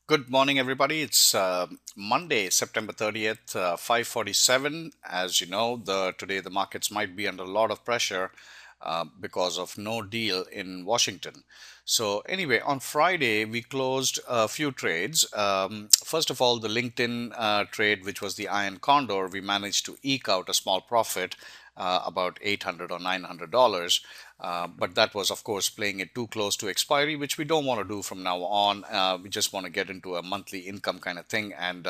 Good morning, everybody. It's Monday, September 30th, 5:47. As you know, today the markets might be under a lot of pressure because of no deal in Washington. So anyway, on Friday we closed a few trades. First of all, the LinkedIn trade, which was the iron condor, we managed to eke out a small profit, about $800 or $900. But that was, of course, playing it too close to expiry, which we don't want to do from now on. We just want to get into a monthly income kind of thing and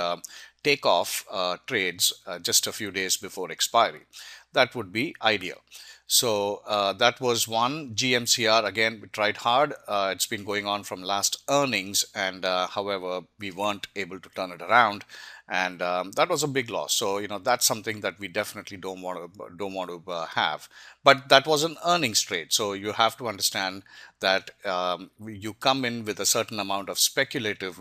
take off trades just a few days before expiry. That would be ideal. So that was one. GMCR, again, we tried hard. It's been going on from last earnings, and however, we weren't able to turn it around, and that was a big loss. So that's something that we definitely don't want to have. But that was an earnings trade, so you have to understand that you come in with a certain amount of speculative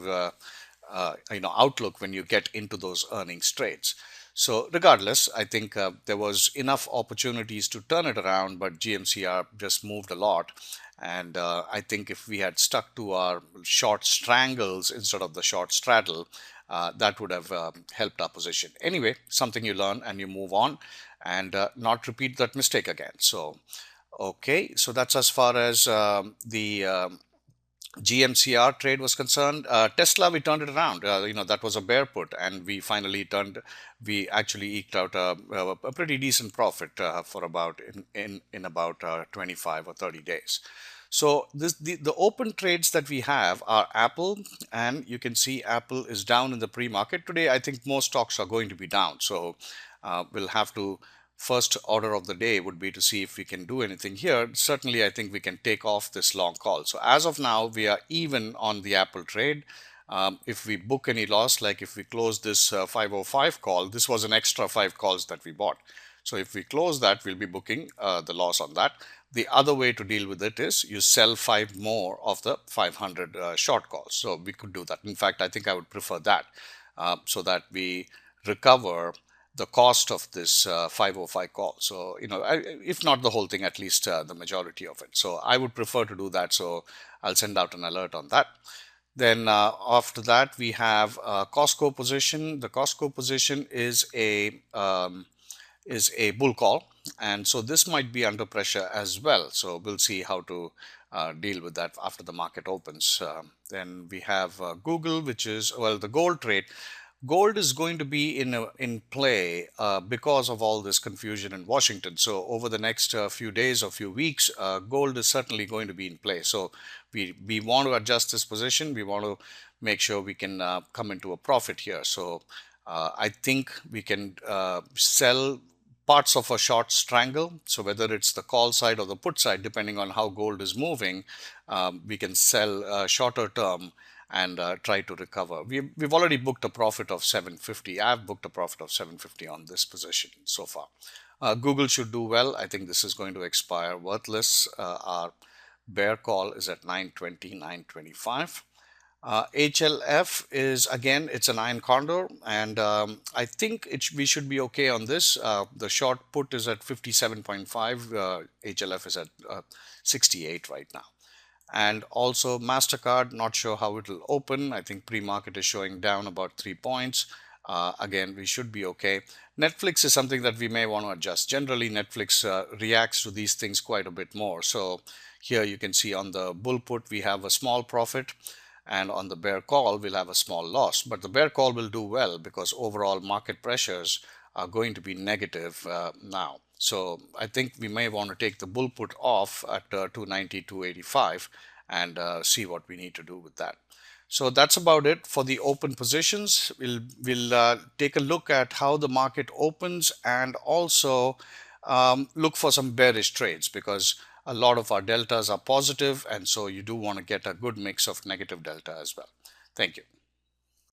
outlook when you get into those earnings trades. So regardless, I think there was enough opportunities to turn it around, but GMCR just moved a lot. And I think if we had stuck to our short strangles instead of the short straddle, that would have helped our position. Anyway, something you learn and you move on and not repeat that mistake again. So, okay, so that's as far as the GMCR trade was concerned. Tesla, we turned it around. That was a bear put, and we actually eked out a pretty decent profit for about in about 25 or 30 days. So the open trades that we have are Apple, and you can see Apple is down in the pre-market today. I think most stocks are going to be down. So we'll have to first order of the day would be to see if we can do anything here. Certainly, I think we can take off this long call. So as of now, we are even on the Apple trade. If we book any loss, like if we close this 505 call, this was an extra 5 calls that we bought. So if we close that, we'll be booking the loss on that. The other way to deal with it is you sell 5 more of the 500 short calls. So we could do that. In fact, I think I would prefer that so that we recover the cost of this 505 call. So, if not the whole thing, at least the majority of it. So I would prefer to do that. So I'll send out an alert on that. Then after that, we have Costco position. The Costco position is a bull call. And so this might be under pressure as well. So we'll see how to deal with that after the market opens. Then we have Google, which is, well, the gold trade. Gold is going to be in play because of all this confusion in Washington. So over the next few days or few weeks, gold is certainly going to be in play. So we want to adjust this position. We want to make sure we can come into a profit here. So I think we can sell parts of a short strangle. So whether it's the call side or the put side, depending on how gold is moving, we can sell shorter term and try to recover. We've already booked a profit of 750. I've booked a profit of 750 on this position so far. Google should do well. I think this is going to expire worthless. Our bear call is at 920, 925. HLF is, again, it's an iron condor, and I think we should be okay on this. The short put is at 57.5. HLF is at 68 right now. And also MasterCard, not sure how it will open. I think pre-market is showing down about 3 points. Again, we should be okay. Netflix is something that we may want to adjust. Generally, Netflix reacts to these things quite a bit more. So here you can see on the bull put, we have a small profit. And on the bear call, we'll have a small loss. But the bear call will do well because overall market pressures are going to be negative now. So I think we may want to take the bull put off at 290, 285 and see what we need to do with that. So that's about it for the open positions. We'll take a look at how the market opens and also look for some bearish trades because a lot of our deltas are positive, and so you do want to get a good mix of negative delta as well. Thank you.